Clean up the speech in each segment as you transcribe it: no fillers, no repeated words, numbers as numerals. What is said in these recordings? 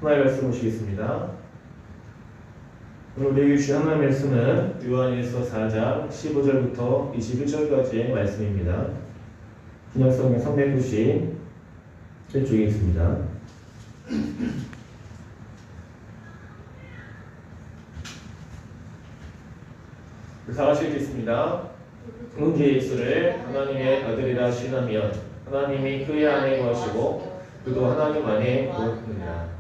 하나의 말씀 보시겠습니다. 오늘 우리에게 주신 하나님의 말씀은 요한일서 4장 15절부터 21절까지의 말씀입니다. 신약성경 390 1쪽에 있습니다. 다 같이 읽겠습니다. 그 예수를 하나님의 아들이라 시인하면 하나님이 그의 안에 거하시고 그도 하나님 안에 거하느니라.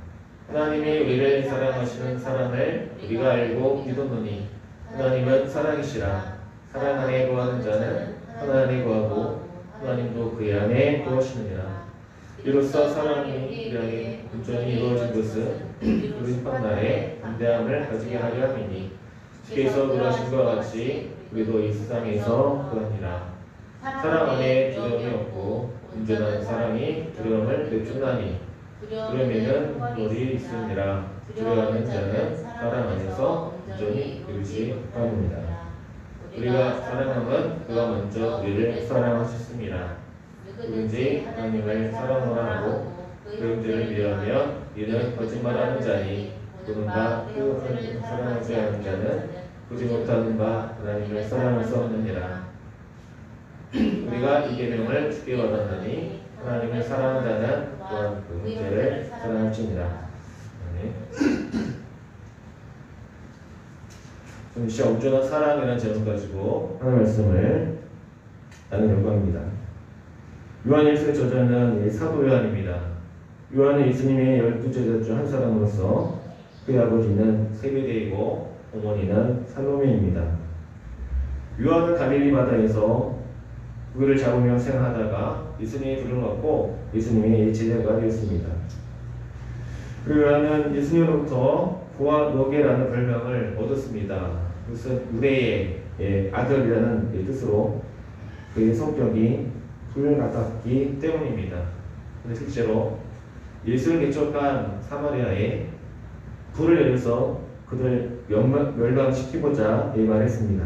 하나님이 우리를 사랑하시는 사랑을 우리가 알고 믿었노니 하나님은 사랑이시라. 사랑 안에 거하는 자는 하나님 안에 거하고 하나님도 그의 안에 거하시느니라. 이로써 사랑이 우리 안에 온전히 이루어진 것은 우리 판단에 담대함을 가지게 하려 함이니 주께서 그러신 것과 같이 우리도 이 세상에서 그러니라. 사랑 안에 두려움이 없고 온전한 사랑이 두려움을 내쫓나니 두려움에는 벌이 있으니라. 두려워하는 자는 사랑 안에서 온전히 이루지 못합니다. 우리가 사랑함은 그가 먼저 우리를 사랑하셨습니다. 누군지 하나님을 사랑하라 하고 그런지를 위하면 이는 거짓말하는 자니 누군가 그 하나님을 사랑하지 않는 자는 보지 못하는 바 하나님을 사랑할 수 없느니라. 우리가 이 계명을 주께 받았느니 하나님을 사랑하는 자는 또한 그 형제를 사랑할지니라. 좀 진짜 온전한 사랑이라는 제목 가지고 하나의 말씀을 나누려고 합니다. 요한일서의 저자는 사도 요한입니다. 요한은 예수님의 12제자 중 한 사람으로서 그의 아버지는 세베대이고 어머니는 살로메입니다. 요한은 갈릴리 바다에서 고기를 잡으며 생활하다가 예수님의 불을 받고 예수님의 제자가 되었습니다. 그리고 요한은 예수님으로부터 보아너게라는 별명을 얻었습니다. 그것은 유대의 아들이라는 뜻으로 그의 성격이 불같았기 때문입니다. 근데 실제로 예수를 개척한 사마리아에 불을 내려서 그들 멸망시키고자 말했습니다.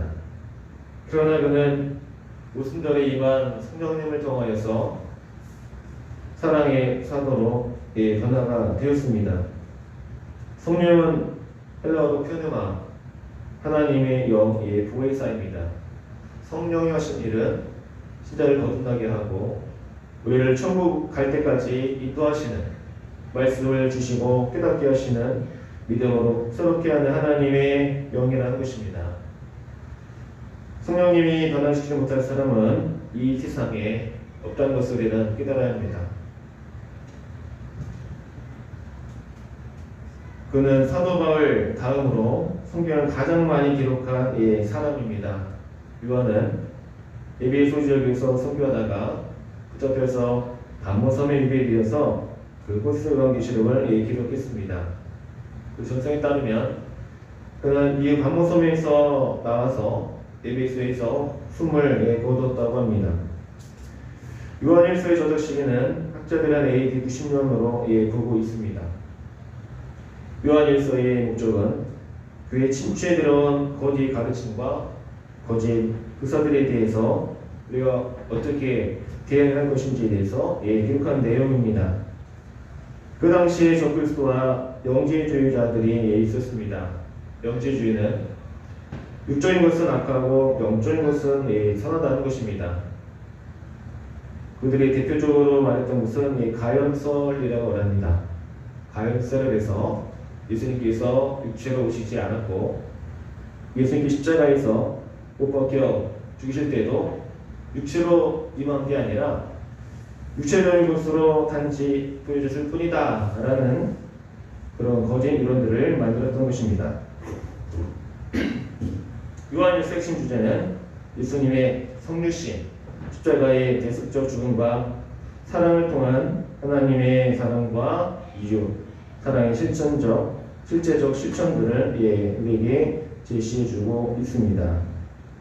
그러나 그는 오순절에 임한 성령님을 통하여서 사랑의 사도로 변화가 되었습니다. 성령은 헬라어로 표누마, 하나님의 영의 보혜사입니다. 성령이 하신 일은 신자를 거듭나게 하고 우리를 천국 갈 때까지 인도하시는, 말씀을 주시고 깨닫게 하시는, 믿음으로 새롭게 하는 하나님의 영이라는 것입니다. 성령님이 변화시키지 못할 사람은 이 세상에 없다는 것을 우리는 깨달아야 합니다. 그는 사도 바울 다음으로 성경을 가장 많이 기록한 사람입니다. 요한은 에베소 지역에서 선교하다가 붙잡혀서 반모섬에 유배되어서 그 고스란히 계시록을 기록했습니다. 그 전성에 따르면 그는 이 반모섬에서 나와서 에베소에서 숨을 거뒀다고 합니다. 요한일서의 저작 시기는 학자들은 AD 90년으로 보고 있습니다. 요한일서의 목적은 그의 침투에 들어온 거짓 가르침과 거짓 의사들에 대해서 우리가 어떻게 대응할 것인지에 대해서 기록한 내용입니다. 그 당시에 적그리스도와 영지주의자들이 있었습니다. 영지주의는 육적인 것은 악하고 영적인 것은 선하다는 것입니다. 그들이 대표적으로 말했던 것은 가염설이라고 합니다. 가염설을 해서 예수님께서 육체로 오시지 않았고 예수님께 십자가에서 못 박혀 죽으실 때도 육체로 임한 게 아니라 육체적인 것으로 단지 보여줬을 뿐이다 라는 그런 거짓 이론들을 만들었던 것입니다. 요한일서 핵심 주제는 예수님의 성육신, 십자가의 대속적 죽음과 사랑을 통한 하나님의 사랑과 이유, 사랑의 실제적 실천들을 우리에게 제시해주고 있습니다.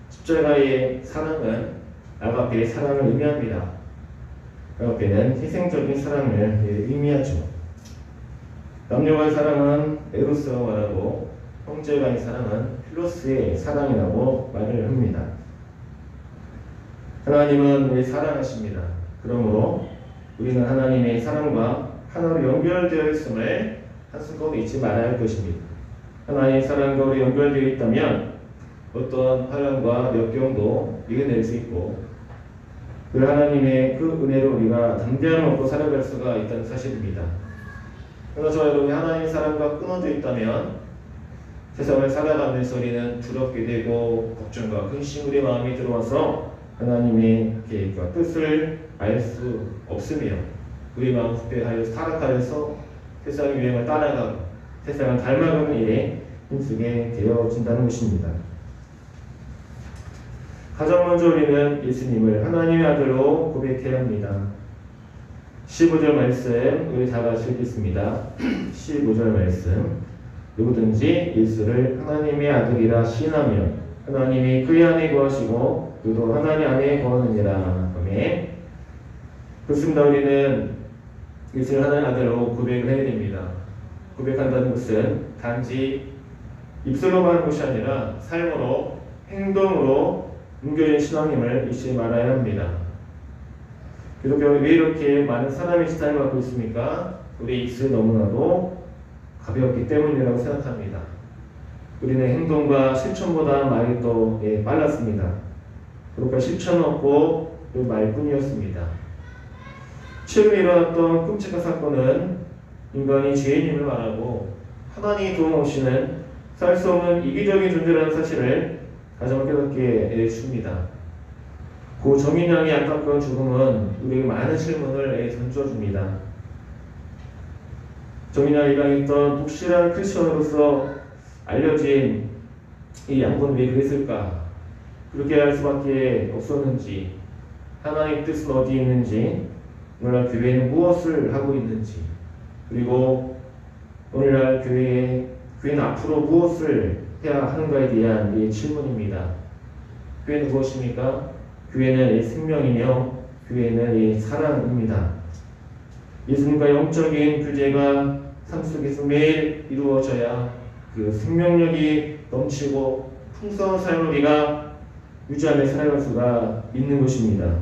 십자가의 사랑은 아가페의 사랑을 의미합니다. 아가페는 희생적인 사랑을 의미하죠. 남녀간의 사랑은 에로스라고 말하고 형제간의 사랑은 필로스의 사랑이라고 말을 합니다. 하나님은 사랑하십니다. 그러므로 우리는 하나님의 사랑과 하나로 연결되어 있음을 한순간도 잊지 말아야 할 것입니다. 하나님의 사랑과 우리 연결되어 있다면 어떤 환난과 역경도 이겨낼 수 있고 그 하나님의 그 은혜로 우리가 담대함을 얻고 살아갈 수가 있다는 사실입니다. 그러나 저와 여러분이 하나님의 사랑과 끊어져 있다면 세상을 살아가는 소리는 두렵게 되고 걱정과 근심 우리 마음이 들어와서 하나님의 계획과 뜻을 알 수 없으며 우리 마음 후퇴하여 타락하여서 세상의 유행을 따라가고 세상을 닮아가는 일에 힘쓰게 되어진다는 것입니다. 가장 먼저 우리는 예수님을 하나님의 아들로 고백해야 합니다. 15절 말씀 우리 다 같이 읽겠습니다. 15절 말씀 누구든지 예수를 하나님의 아들이라 시인하면 하나님이 그의 안에 거하시고 그도 하나님 안에 거하느니라. 아멘. 그렇습니다. 우리는 예수를 하나님의 아들로 고백을 해야 됩니다. 고백한다는 것은 단지 입술로만 하는 것이 아니라 삶으로 행동으로 옮겨진 신앙임을 잊지 말아야 합니다. 그래서 왜 이렇게 많은 사람의 시스템을 갖고 있습니까? 우리 입술이 너무나도 가벼웠기 때문이라고 생각합니다. 우리는 행동과 실천보다 말이 더 빨랐습니다. 그러니까 실천 없고 말뿐이었습니다. 최근에 일어났던 끔찍한 사건은 인간이 죄인임을 말하고 하나님이 도움 없이는 살 수 없는 이기적인 존재라는 사실을 가장 깨닫게 줍니다. 그 정인양의 안타까운 죽음은 우리에게 많은 질문을 던져줍니다. 정인양이 일강했던 독실한 크리스천으로서 알려진 이 양반은 왜 그랬을까? 그렇게 할 수밖에 없었는지, 하나님의 뜻은 어디에 있는지, 오늘날 교회는 무엇을 하고 있는지, 그리고 오늘날 교회는 앞으로 무엇을 해야 하는가에 대한 이 질문입니다. 교회는 무엇입니까? 교회는 생명이며 교회는 사랑입니다. 예수님과 영적인 교제가 삶 속에서 매일 이루어져야 그 생명력이 넘치고 풍성한 삶을 우리가 유지하며 살아갈 수가 있는 것입니다.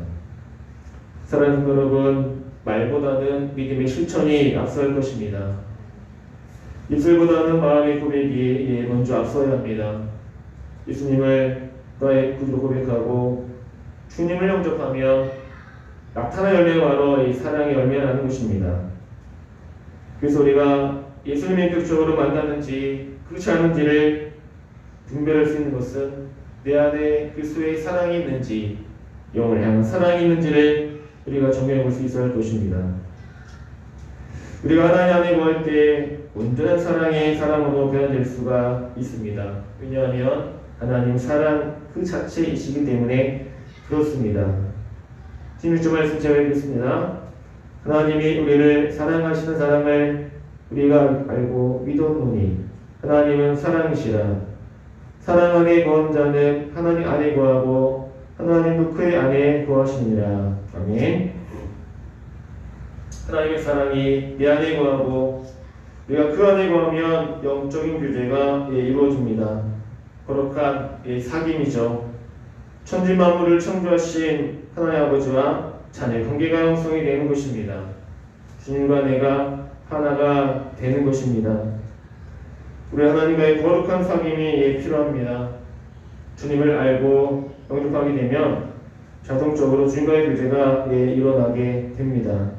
사랑하는 여러분, 말보다는 믿음의 실천이 앞서갈 것입니다. 입술보다는 마음의 고백이 먼저 앞서야 합니다. 예수님을 나의 구주로 고백하고 주님을 영접하며 나타난 열매가 바로 이 사랑의 열매라는 것입니다. 그래서 우리가 예수님을 인격적으로 만났는지 그렇지 않은지를 분별할 수 있는 것은 내 안에 그리스도의 사랑이 있는지 영을 향한 사랑이 있는지를 우리가 점검해 볼 수 있어야 할 것입니다. 우리가 하나님 안에 거할 때 온전한 사랑의 사람으로 변화될 수가 있습니다. 왜냐하면 하나님 사랑 그 자체이시기 때문에 그렇습니다. 16절 말씀 제가 읽겠습니다. 하나님이 우리를 사랑하시는 사랑을 우리가 알고 믿었노니 하나님은 사랑이시라. 사랑 안에 거한 자는 하나님 안에 거하고 하나님도 그의 안에 거하시니라. 아멘. 하나님의 사랑이 내 안에 거하고 우리가 그 안에 거하면 영적인 교제가 이루어집니다. 거룩한 사귐이죠. 천지만물을 창조하신 하나님 아버지와 자녀 관계가 형성이 되는 것입니다. 주님과 내가 하나가 되는 것입니다. 우리 하나님과의 거룩한 사귐이 필요합니다. 주님을 알고 영접하게 되면 자동적으로 주님과의 교제가 일어나게 됩니다.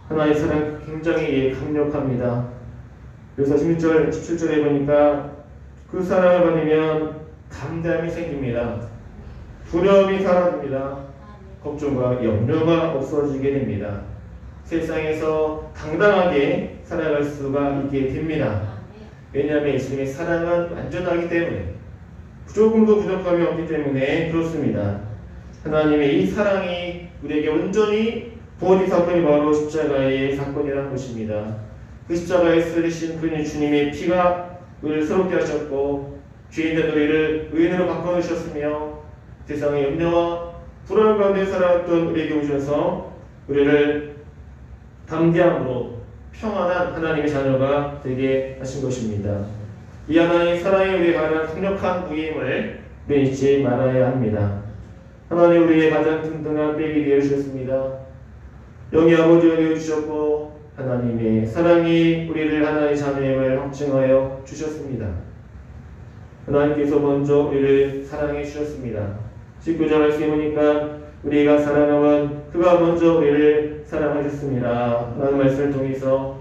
하나님의 사랑이 굉장히 강력합니다. 그래서 16절, 17절에 보니까 그 사랑을 받으면 담대함이 생깁니다. 두려움이 사라집니다. 걱정과 염려가 없어지게 됩니다. 세상에서 당당하게 살아갈 수가 있게 됩니다. 왜냐하면 예수님의 사랑은 완전하기 때문에 조금도 부족함이 없기 때문에 그렇습니다. 하나님의 이 사랑이 우리에게 온전히 부어진 사건이 바로 십자가의 사건이라는 것입니다. 그 십자가에 쓰리신 그 주님의 피가 우리를 새롭게 하셨고 죄인된 우리를 의인으로 바꿔주셨으며 세상의 염려와 불안 가운데 살아왔던 우리에게 오셔서 우리를 담대함으로 평안한 하나님의 자녀가 되게 하신 것입니다. 이 하나님의 사랑이 우리에 관한 강력한 무기임을 잊지 말아야 합니다. 하나님 우리의 가장 든든한 백이 되어주셨습니다. 영의 아버지가 되어주셨고 하나님의 사랑이 우리를 하나의 자매임을 확증하여 주셨습니다. 하나님께서 먼저 우리를 사랑해 주셨습니다. 19절 말씀에 보니까 우리가 사랑하면 그가 먼저 우리를 사랑하셨습니다 라는 말씀을 통해서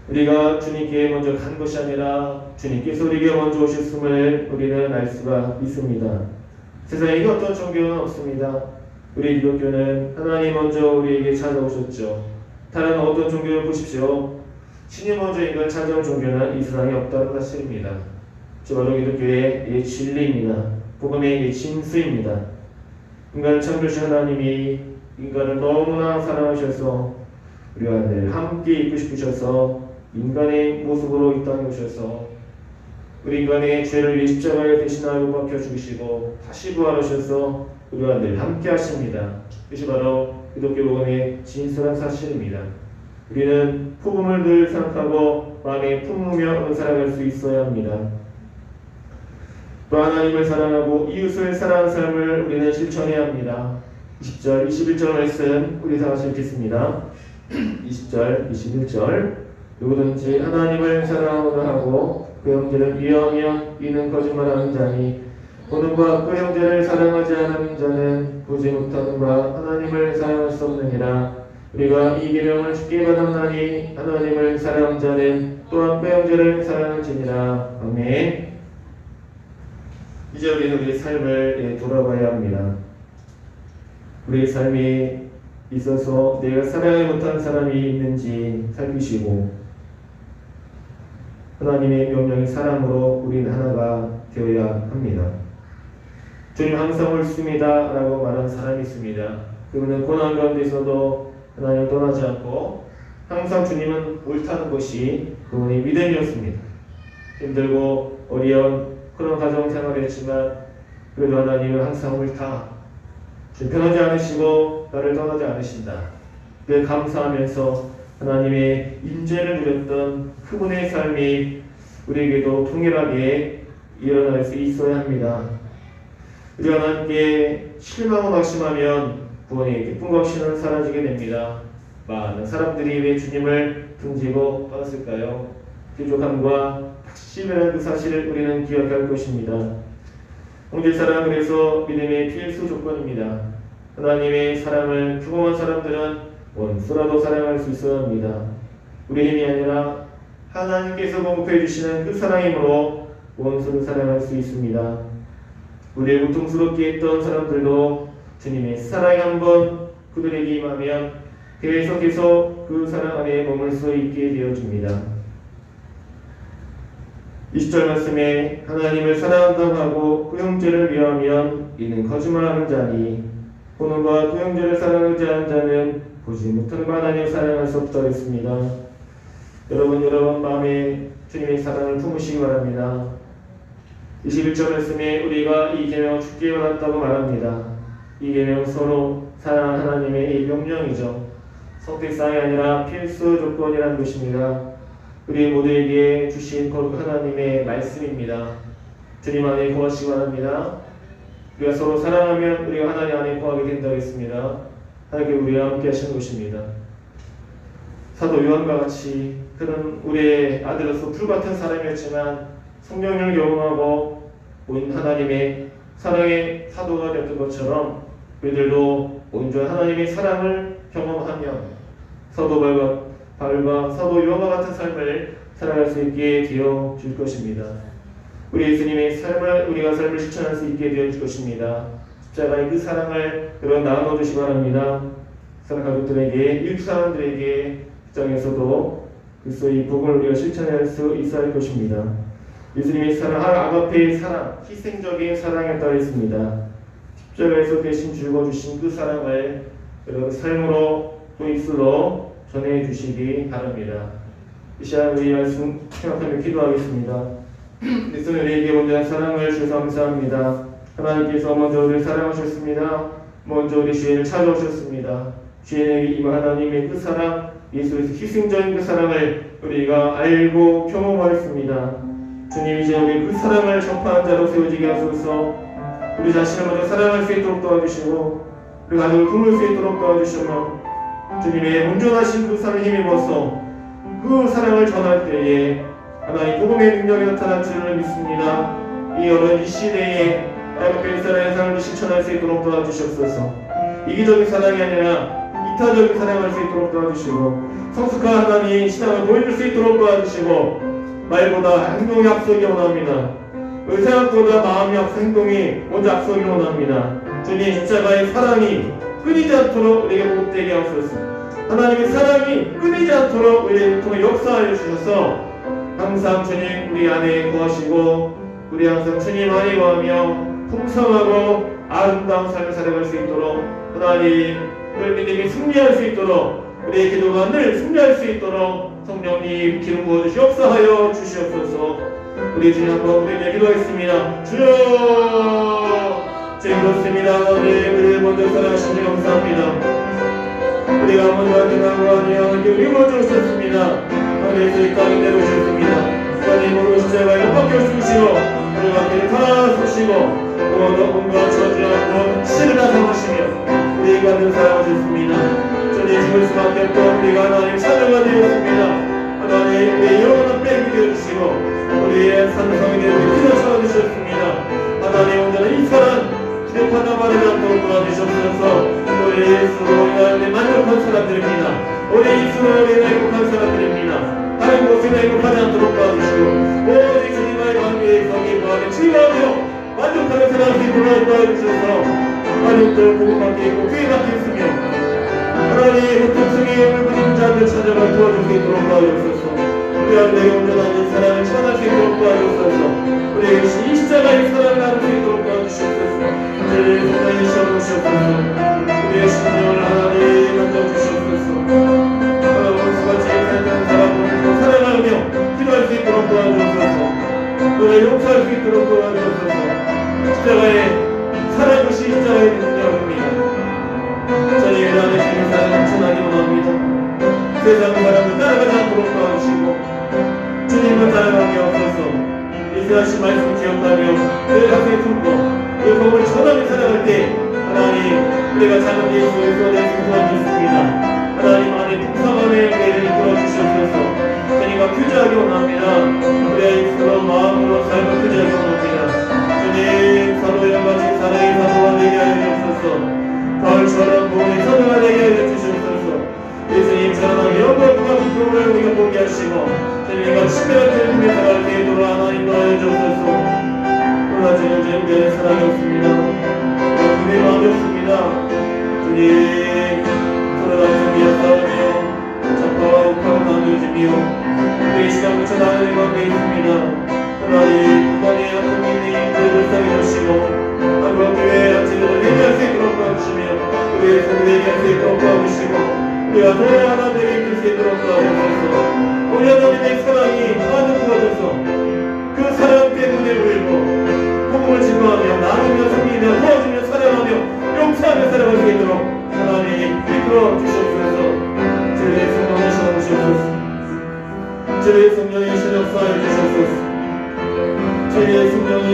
우리가 주님께 먼저 간 것이 아니라 주님께서 우리에게 먼저 오셨음을 우리는 알 수가 있습니다. 세상에 어떤 종교는 없습니다. 우리 기독교는 하나님 먼저 우리에게 찾아오셨죠. 다른 어떤 종교를 보십시오. 신이 먼저 인간을 찾아온 종교는 이 세상에 없다는 사실입니다. 바로 기독교의 진리입니다. 복음의 진수입니다. 인간을 창조하신 하나님이 인간을 너무나 사랑하셔서 우리와 늘 함께 있고 싶으셔서 인간의 모습으로 이 땅에 오셔서 우리 인간의 죄를 위해 십자가에 대신하여 박혀 죽으시고 다시 부활하셔서 우리와 늘 함께 하십니다. 이것이 바로 기독교 복음의 진솔한 사실입니다. 우리는 복음을 늘 생각하고 마음에 품으며 살아갈 수 있어야 합니다. 또 하나님을 사랑하고 이웃을 사랑하는 삶을 우리는 실천해야 합니다. 20절, 21절 말씀 우리 다 같이 읽겠습니다. 20절, 21절 누구든지 하나님을 사랑하고자 하고 그 형제를 위하면 이는 거짓말하는 자니 보는 바 그 형제를 사랑하지 않는 자는 보지 못하는 바 하나님을 사랑할 수 없느니라. 우리가 이 계명을 주께 받았나니 하나님을 사랑하는 자는 또한 그 형제를 사랑할지니라. 아멘. 이제 우리는 우리의 삶을 돌아봐야 합니다. 우리의 삶에 있어서 내가 사랑하지 못하는 사람이 있는지 살피시고 하나님의 명령의 사랑으로 우리는 하나가 되어야 합니다. 주님 항상 옳습니다 라고 말하는 사람이 있습니다. 그분은 고난 가운데서도 하나님을 떠나지 않고 항상 주님은 옳다는 것이 그분의 믿음이었습니다. 힘들고 어려운 그런 가정 생활을 했지만 그래도 하나님은 항상 옳다. 주님 변하지 않으시고 나를 떠나지 않으신다. 그에 감사하면서 하나님의 인재를 누렸던 그분의 삶이 우리에게도 동일하게 일어날 수 있어야 합니다. 우리가 하나님께 실망을 확신하면 구원의 기쁨과 확신은 사라지게 됩니다. 많은 사람들이 왜 주님을 등지고 떠났을까요? 부족함과 확신이라는 그 사실을 우리는 기억할 것입니다. 홍길사랑은 그래서 믿음의 필수 조건입니다. 하나님의 사랑을 경험한 사람들은 원수라도 사랑할 수 있어야 합니다. 우리의 힘이 아니라 하나님께서 공급해 주시는 그 사랑이므로 원수를 사랑할 수 있습니다. 우리의 고통스럽게 했던 사람들도 주님의 사랑이 한번 그들에게 임하면 계속해서 그 사랑 안에 머물 수 있게 되어줍니다. 20절 말씀에 하나님을 사랑한다고 하고 그 형제를 위하면 이는 거짓말하는 자니 보는 바 그 형제를 사랑하지 않는 자는 보지 못하는 바 하나님을 사랑할 수 없다 했습니다. 여러분 마음에 주님의 사랑을 품으시기 바랍니다. 21절 말씀에 우리가 이 계명을 주께 받았다고 말합니다. 이 계명은 서로 사랑하는 하나님의 이 명령이죠. 선택사항이 아니라 필수 조건이라는 것입니다. 우리 모두에게 주신 거룩 하나님의 말씀입니다. 주님 안에 거하시기 바랍니다. 우리가 서로 사랑하면 우리가 하나님 안에 거하게 된다고 했습니다. 하나님께 우리와 함께 하시는 것입니다. 사도 요한과 같이 그는 우리의 아들로서 불같은 사람이었지만 성령을 경험하고 온 하나님의 사랑의 사도가 되었던 것처럼 우리들도 온전한 하나님의 사랑을 경험하며 사도 바울과 사도 요한과 같은 삶을 살아갈 수 있게 되어 줄 것입니다. 우리 예수님의 삶을 우리가 삶을 실천할 수 있게 되어 줄 것입니다. 십자가의 그 사랑을 여러분 나눠 주시기 바랍니다. 사랑 가족들에게 일부 사람들에게 직장에서도 그리스도의 복음을 우리가 실천할 수 있어야 할 것입니다. 예수님의 사랑, 아가페의 사랑, 희생적인 사랑이었다고 했습니다. 십자가에서 대신 죽어주신 그 사랑을 여러분 삶으로 또 입술로 전해주시기 바랍니다. 이 시간 우리 말씀 생각하며 기도하겠습니다. 그리스도는 우리에게 온전한 사랑을 주셔서 감사합니다. 하나님께서 먼저 우리를 사랑하셨습니다. 먼저 우리 주인을 찾아오셨습니다. 주인에게 임한 하나님의 그 사랑, 예수에서 희생적인 그 사랑을 우리가 알고 경험하였습니다. 주님 이제 우리 그 사랑을 접하는 자로 세워지게 하소서. 우리 자신을 먼저 사랑할 수 있도록 도와주시고 우리 가족을 품을 수 있도록 도와주시며 주님의 온전하신 그 사랑을 힘입어서 그 사랑을 전할 때에 하나님 복음의 능력이 나타날 줄을 믿습니다. 이 어른 이 시대에 하나님께 이 사랑의 삶을 실천할 수 있도록 도와주시옵소서. 이기적인 사랑이 아니라 이타적인 사랑할 수 있도록 도와주시고 성숙한 하나님 신앙을 보여줄 수 있도록 도와주시고 말보다 행동이 앞서기 원합니다. 생각보다 마음이 앞서 행동이 먼저 앞서기 원합니다. 주님 십자가의 사랑이 끊이지 않도록 우리에게 복되게 하옵소서. 하나님의 사랑이 끊이지 않도록 우리에게 통해 역사하여 주셔서 항상 주님 우리 안에 거하시고 우리 항상 주님 안에 거하며 풍성하고 아름다운 삶을 살아갈 수 있도록 하나님 우리 믿음이 승리할 수 있도록 우리의 기도가 늘 승리할 수 있도록 성령님 기름 부어주시 역사하여 주시옵소서. 우리 주님 한번 우리에게 기도하겠습니다. 주여 주님 그렇습니다. 우리 먼저 사랑하신 주 감사합니다. 우리가 먼저 하나님과 하나님께 우리 먼저 오셨습니다. 하나님께서 이 땅에 내려오셨습니다. 하나님으로 십자가에 못 박혀 죽으시고 우리가 길을 다 쏘시고 온갖 저주하고 실을 다 삼으시며 우리가 늘 사랑하셨습니다. 주님 죽을 수밖에 없던 우리가 하나님 자녀가 되었습니다. 하나님 우리의 영원한 뺑이 되어주시고 우리의 산성이 되어 기도 찾아주셨습니다. 하나님 오늘은 이 사랑 기록하다 말하지 않도록 도와주셔서 우리 예수로 인하여 만족한 사람들입니다. 우리 예수로 인하여 행복한 사람들입니다. 다른 곳에 행복하지 않도록 도와주시고 오직 주님과의 관계에 성기부하며 즐거워하며 만족하는 사람을 도와주셔서 하나님도 복음받게 있고 귀받게 있으며 하나님 고통성의 물부린 자들 찾아가 도와줄 수 있도록 도와주셔서 우리 안에 온전한 사랑을 전할 수 있도록 도와주셔서 우리에게 이 십자가의 사랑을 나눌 수 있도록 도와주시옵소서. 우리의 성령이 시험하시옵소서. 우리의 심령을 하나님 만져주시옵소서. 원수같이 살던 사람을 사랑하며 기도할 수 있도록 도와주옵소서. 우리를 용서할 수 있도록 도와주옵소서. 십자가의 사랑 것이 십자가의 능력입니다. 저희 일 안에 주님 사랑을 전하기 원합니다. 세상 사람을 따라가지 않도록 도와주시고 주님을 따라가게 하옵소서. 이스라엘 말씀 기억하며 늘 가슴에 품고 그 복음을 전하며 살아갈 때 하나님 우리가 작은 예수에서 내 생각이 있습니다. 하나님 안에 풍성함의 은혜를 이끌어 주시옵소서. 주님과 교제하기 원합니다. 우리의 입술로 마음으로 삶을 교제하기 원합니다. 주님 사도와 같이 사랑의 사도가 되게 하여 주옵소서. 가을처럼 몸의 사도가 되게 하여 주시옵소서. 예수님 전하는 영광과 기쁨을 우리가 보게 하시고 주님과 친밀한 교회에 살아갈 수 있도록 하나님 도와여 주옵소서. 그러나 주님 주님께는 사랑이 없습니다. 주님의 마음이 없습니다. 주님 서로 다투며 싸우며 작가와 욱하고 나누어지며 우리의 시간을 전하는 가운데 있습니다. 하나님 부단의 아픔이니 불쌍히 주시고 한국 교회의 아침을 회개할 수 있도록 도와주시며 우리의 성도에게 할 수 있도록 도와주시고 우리가 더 하나 되게 이끌 수 있도록 도와주소서. 우리 하나님의 사랑이 하나님 부어져서 그 사랑 때문에 울고 복음을 증거하며 나누며 섬기며 도와주며 사랑하며 용서하며 살아갈 수 있도록 하나님 이끌어 주시옵소서. 주의 성령의 신앙 주시옵소서. 주의 성령의 신앙 역사해 주시옵소서. 주의 성령이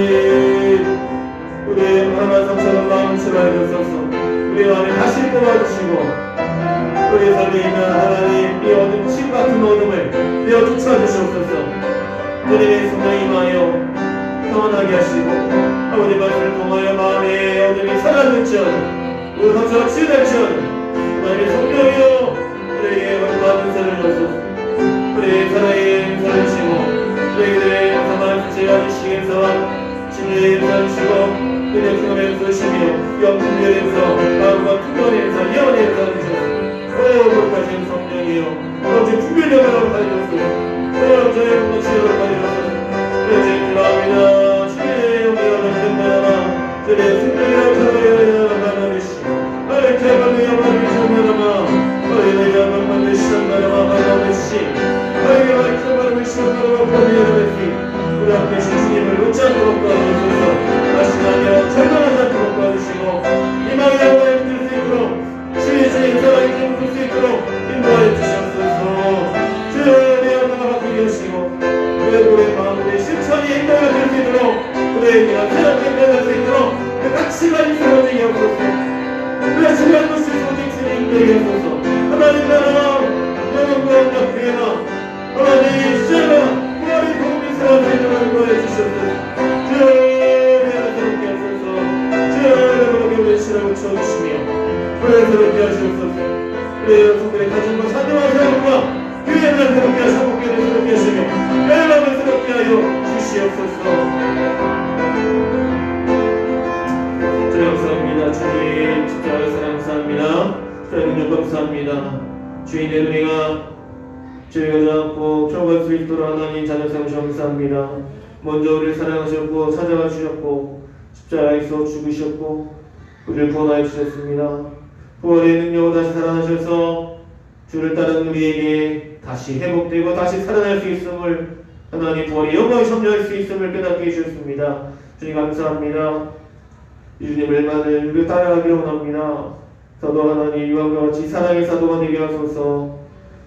우리의 하나님 성처럼 마음을 치료해 주옵소서. 우리 안에 다시 뽑아주시고 우리 삶에 있는 하나님 이 어둠 침 같은 어둠을 내어 쫓아주시옵소서. 주님의 성령이 임하여 평안하게 하시고 아버지 말씀을 통하여 마음의 어둠이 사라질지어다. 우리 상처가 치유될지어다. 하나님의 성령이여 우리에게 받은 사랑을 주옵소서. 우리의 사랑의 은사를 주시고 우리에게 가만 제가 주시기 위해서 진리의 은사를 주시고 은혜 풍성의 은사를 주시며 영풍의 은사 마음과 풍성의 은사 예언의 은사를 주시옵소서. 거룩하신 성령이여 어제 분별력을 가져주소서. 저의 분노치를 가져주소서. 이제 기도합니다. 주의 영광을 전달하라. 주의 승리를 전달하라시 하나님께 받는 영광을 전달하라. 하나님의 영광을 전달하라시 하나님의 영광을 전달하라시 우리 앞에 주님을 놓지 않도록 도와주소서. 다시나며 절망하지 않도록 도와주시고 희망의 영광을 드릴 수 있도록 주의 사랑이 좀 수 있도록 인도하여 주시옵소서. 주여 내 영광을 바꾸게 하시고 우리의 마음 우리의 실천이 인도가 될 수 있도록 우리의 사랑이 인도가 될 수 있도록 그 가치가 인도되게 하옵소서. 우리의 중요한 것을 소중히 인도하게 하옵소서. 하나님 감사합니다. 주인의 은혜가 저희가 잡고 들어갈 수 있도록 하나님 자녀 삼으셔 감사합니다. 먼저 우리를 사랑하셨고 찾아가 주셨고 십자가에서 죽으셨고 우리를 구원하여 주셨습니다. 부활의 능력으로 다시 살아나셔서 주를 따르는 우리에게 다시 회복되고 다시 살아날 수 있음을 하나님 부활의 영광에 참여할 수 있음을 깨닫게 해주셨습니다. 주님 감사합니다. 이 주님을 우리를 따라가기를 원합니다. 사도 하나님 이와 같이 사랑의 사도가 되게 하소서.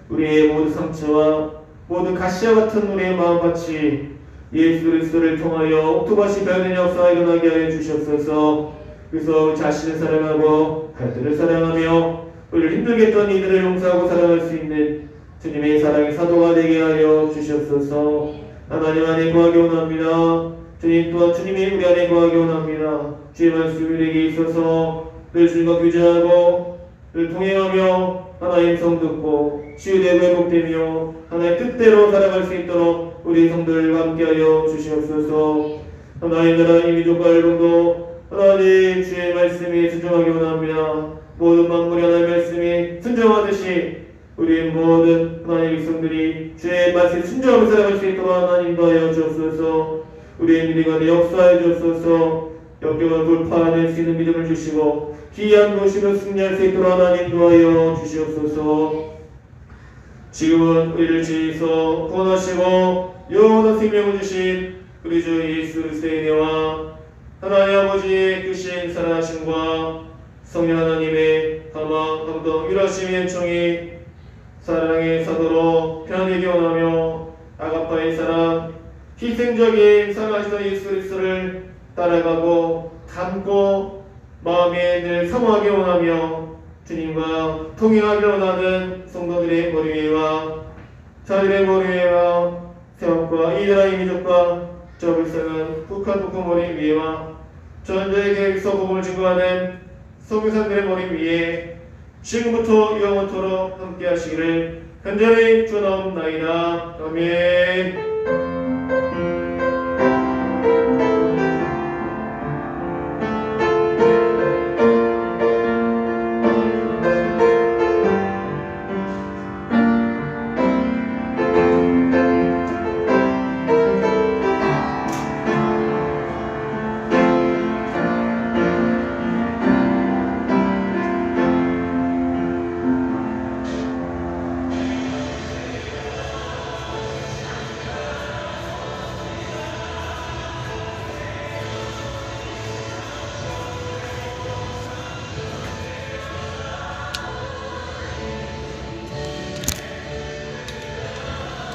우리의 모든 상처와 모든 가시와 같은 우리의 마음같이 예수 그리스도를 통하여 옥토바시 변의 역사가 일어나게 하여 주시옵소서. 그래서 자신을 사랑하고 그들을 사랑하며 우리를 힘들게 했던 이들을 용서하고 사랑할 수 있는 주님의 사랑의 사도가 되게 하여 주시옵소서. 하나님 안에 거하기 원합니다. 주님 또한 주님이 우리 안에 거하기 원합니다. 주의 말씀이 우리에게 있어서 늘 주님과 교제하고 늘 동행하며 하나님 성 듣고 치유되고 회복되며 하나님 뜻대로 살아갈 수 있도록 우리 성도들과 함께하여 주시옵소서. 하나님 나라 이 민족과 일본도 하나님 주의 말씀이 순종하기 원합니다. 모든 만물이 하나님의 말씀이 순종하듯이 우리 모든 하나님의 백성들이 주의 말씀에 순종하며 살아갈 수 있도록 하나님 도하여 주옵소서. 우리의 믿음 안에 역사해 주옵소서. 역경을 돌파해낼 수 있는 믿음을 주시고 기이한 도시로 승리할 수 있도록 하나님 도하여 주시옵소서. 지금은 우리를 지혜에서 구원하시고 영원한 생명을 주신 우리 주 예수 그리스도의 은혜와 하나님 아버지의 크신 사랑하심과 성령 하나님의 가망 감동 일하심의 은총이 사랑의 사도로 편하게 원하며 아가파의 사랑 희생적인 사랑하시던 예수 그리스도를 따라가고 닮고 마음에 늘 사모하게 원하며 주님과 통행하기 원하는 성도들의 머리 위에와 자들의 머리 위에와 세력과 이 나라의 민족과 저 불쌍한 북한 북한 머리 위에와 전도의 계획서 복음을 증거하는 선교사들의 머리 위에 지금부터 영원토록 함께 하시기를 간절히 축원하옵나이다. 아멘.